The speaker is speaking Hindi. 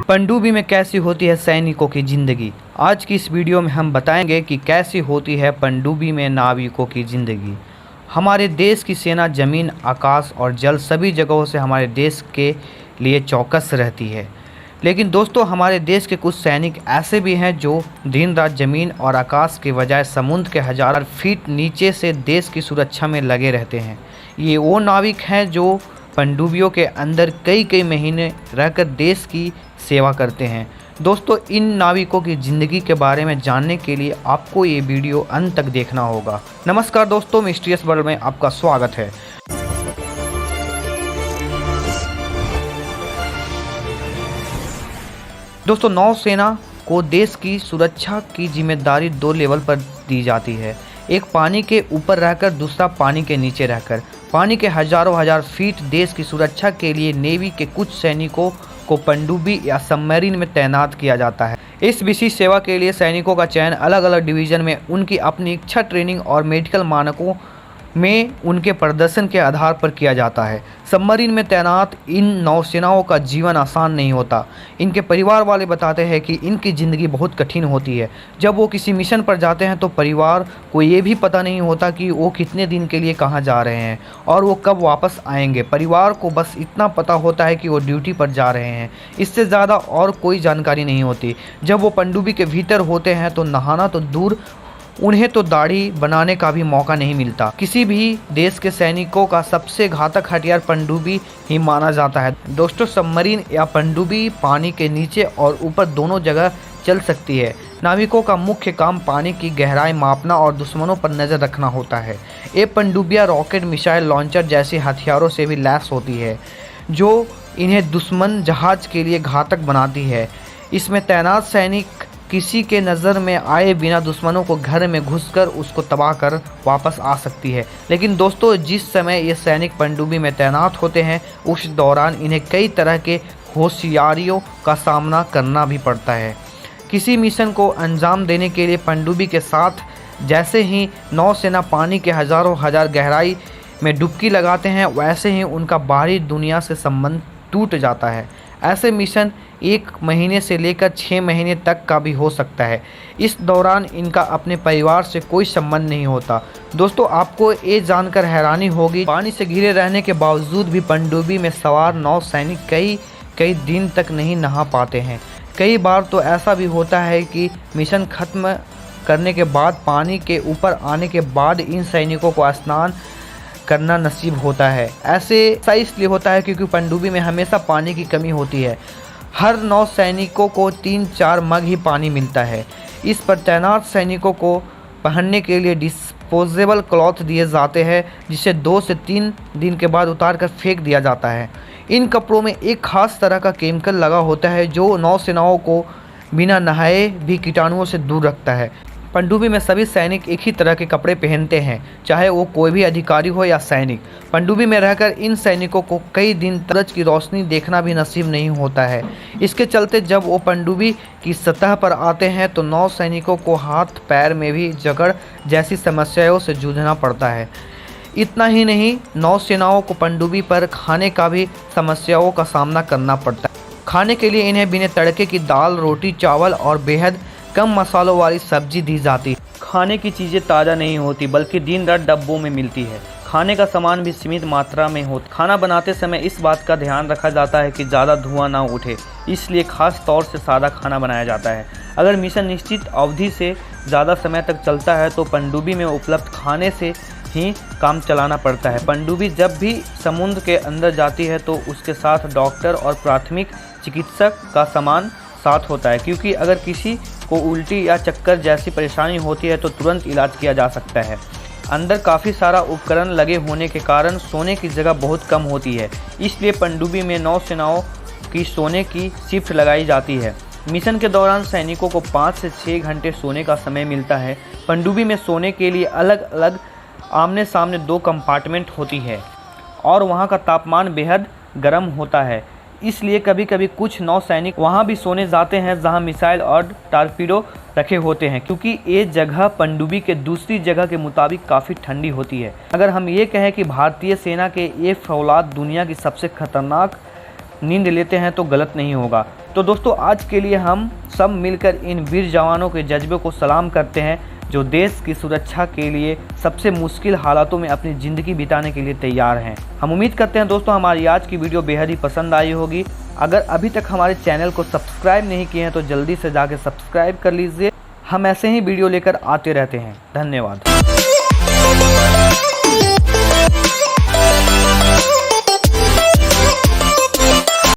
पनडुब्बी में कैसी होती है सैनिकों की ज़िंदगी। आज की इस वीडियो में हम बताएंगे कि कैसी होती है पनडुब्बी में नाविकों की ज़िंदगी। हमारे देश की सेना ज़मीन, आकाश और जल सभी जगहों से हमारे देश के लिए चौकस रहती है। लेकिन दोस्तों, हमारे देश के कुछ सैनिक ऐसे भी हैं जो दिन रात ज़मीन और आकाश के बजाय समुद्र के हज़ार फीट नीचे से देश की सुरक्षा में लगे रहते हैं। ये वो नाविक हैं जो पनडुब्बियों के अंदर कई कई महीने रहकर देश की सेवा करते हैं। दोस्तों, इन नाविकों की ज़िंदगी के बारे में जानने के लिए आपको ये वीडियो अंत तक देखना होगा। नमस्कार दोस्तों, मिस्टीरियस वर्ल्ड में आपका स्वागत है। दोस्तों, नौसेना को देश की सुरक्षा की जिम्मेदारी दो लेवल पर दी जाती है। एक पानी के ऊपर रहकर, दूसरा पानी के नीचे रहकर। पानी के हजारों हजार फीट देश की सुरक्षा के लिए नेवी के कुछ सैनिकों को पनडुब्बी या सबमरीन में तैनात किया जाता है। इस विशेष सेवा के लिए सैनिकों का चयन अलग अलग डिवीज़न में उनकी अपनी इच्छा, ट्रेनिंग और मेडिकल मानकों में उनके प्रदर्शन के आधार पर किया जाता है। सबमरीन में तैनात इन नौसेनाओं का जीवन आसान नहीं होता। इनके परिवार वाले बताते हैं कि इनकी ज़िंदगी बहुत कठिन होती है। जब वो किसी मिशन पर जाते हैं तो परिवार को ये भी पता नहीं होता कि वो कितने दिन के लिए कहाँ जा रहे हैं और वो कब वापस आएंगे। परिवार को बस इतना पता होता है कि वो ड्यूटी पर जा रहे हैं, इससे ज़्यादा और कोई जानकारी नहीं होती। जब वो पनडुब्बी के भीतर होते हैं तो नहाना तो दूर, उन्हें तो दाढ़ी बनाने का भी मौका नहीं मिलता। किसी भी देश के सैनिकों का सबसे घातक हथियार पनडुब्बी ही माना जाता है। दोस्तों, सबमरीन या पनडुब्बी पानी के नीचे और ऊपर दोनों जगह चल सकती है। नाविकों का मुख्य काम पानी की गहराई मापना और दुश्मनों पर नज़र रखना होता है। ये पनडुब्बियाँ रॉकेट, मिसाइल लॉन्चर जैसे हथियारों से भी लैस होती है, जो इन्हें दुश्मन जहाज के लिए घातक बनाती है। इसमें तैनात सैनिक किसी के नज़र में आए बिना दुश्मनों को घर में घुसकर उसको तबाह कर वापस आ सकती है। लेकिन दोस्तों, जिस समय ये सैनिक पनडुब्बी में तैनात होते हैं उस दौरान इन्हें कई तरह के होशियारियों का सामना करना भी पड़ता है। किसी मिशन को अंजाम देने के लिए पनडुब्बी के साथ जैसे ही नौसेना पानी के हज़ारों हजार गहराई में डुबकी लगाते हैं, वैसे ही उनका बाहरी दुनिया से संबंध टूट जाता है। ऐसे मिशन 1 महीने से लेकर 6 महीने तक का भी हो सकता है। इस दौरान इनका अपने परिवार से कोई संबंध नहीं होता। दोस्तों, आपको ये जानकर हैरानी होगी, पानी से घिरे रहने के बावजूद भी पनडुब्बी में सवार नौसैनिक कई दिन तक नहीं नहा पाते हैं। कई बार तो ऐसा भी होता है कि मिशन खत्म करने के बाद, पानी के ऊपर आने के बाद इन सैनिकों को स्नान करना नसीब होता है। ऐसा इसलिए होता है क्योंकि पनडुब्बी में हमेशा पानी की कमी होती है। हर 9 सैनिकों को 3-4 मग ही पानी मिलता है। इस पर तैनात सैनिकों को पहनने के लिए डिस्पोजेबल क्लॉथ दिए जाते हैं, जिसे 2 से 3 दिन के बाद उतार कर फेंक दिया जाता है। इन कपड़ों में एक खास तरह का केमिकल लगा होता है जो नौसेनाओं को बिना नहाए भी कीटाणुओं से दूर रखता है। पनडुब्बी में सभी सैनिक एक ही तरह के कपड़े पहनते हैं, चाहे वो कोई भी अधिकारी हो या सैनिक। पनडुब्बी में रहकर इन सैनिकों को कई दिन सूरज की रोशनी देखना भी नसीब नहीं होता है। इसके चलते जब वो पनडुब्बी की सतह पर आते हैं तो नौ सैनिकों को हाथ पैर में भी जकड़ जैसी समस्याओं से जूझना पड़ता है। इतना ही नहीं, नौसेनाओं को पनडुब्बी पर खाने का भी समस्याओं का सामना करना पड़ता है। खाने के लिए इन्हें बिना तड़के की दाल, रोटी, चावल और बेहद कम मसालों वाली सब्जी दी जाती। खाने की चीज़ें ताज़ा नहीं होती बल्कि दिन रात डब्बों में मिलती है। खाने का सामान भी सीमित मात्रा में होता। खाना बनाते समय इस बात का ध्यान रखा जाता है कि ज़्यादा धुआं ना उठे, इसलिए खास तौर से सादा खाना बनाया जाता है। अगर मिशन निश्चित अवधि से ज़्यादा समय तक चलता है तो पनडुब्बी में उपलब्ध खाने से ही काम चलाना पड़ता है। पनडुब्बी जब भी समुद्र के अंदर जाती है तो उसके साथ डॉक्टर और प्राथमिक चिकित्सक का सामान साथ होता है, क्योंकि अगर किसी को उल्टी या चक्कर जैसी परेशानी होती है तो तुरंत इलाज किया जा सकता है। अंदर काफ़ी सारा उपकरण लगे होने के कारण सोने की जगह बहुत कम होती है, इसलिए पनडुब्बी में नौसेनाओं की सोने की शिफ्ट लगाई जाती है। मिशन के दौरान सैनिकों को 5 से 6 घंटे सोने का समय मिलता है। पनडुब्बी में सोने के लिए अलग अलग आमने सामने 2 कंपार्टमेंट होती है और वहाँ का तापमान बेहद गर्म होता है, इसलिए कभी कभी कुछ नौसैनिक वहां भी सोने जाते हैं जहां मिसाइल और टारपीडो रखे होते हैं, क्योंकि ये जगह पनडुब्बी के दूसरी जगह के मुताबिक काफ़ी ठंडी होती है। अगर हम ये कहें कि भारतीय सेना के ये फौलाद दुनिया की सबसे खतरनाक नींद लेते हैं तो गलत नहीं होगा। तो दोस्तों आज के लिए हम सब मिलकर इन वीर जवानों के जज्बे को सलाम करते हैं जो देश की सुरक्षा के लिए सबसे मुश्किल हालातों में अपनी ज़िंदगी बिताने के लिए तैयार हैं। हम उम्मीद करते हैं दोस्तों हमारी आज की वीडियो बेहद ही पसंद आई होगी। अगर अभी तक हमारे चैनल को सब्सक्राइब नहीं किए हैं तो जल्दी से जाकर सब्सक्राइब कर लीजिए। हम ऐसे ही वीडियो लेकर आते रहते हैं। धन्यवाद।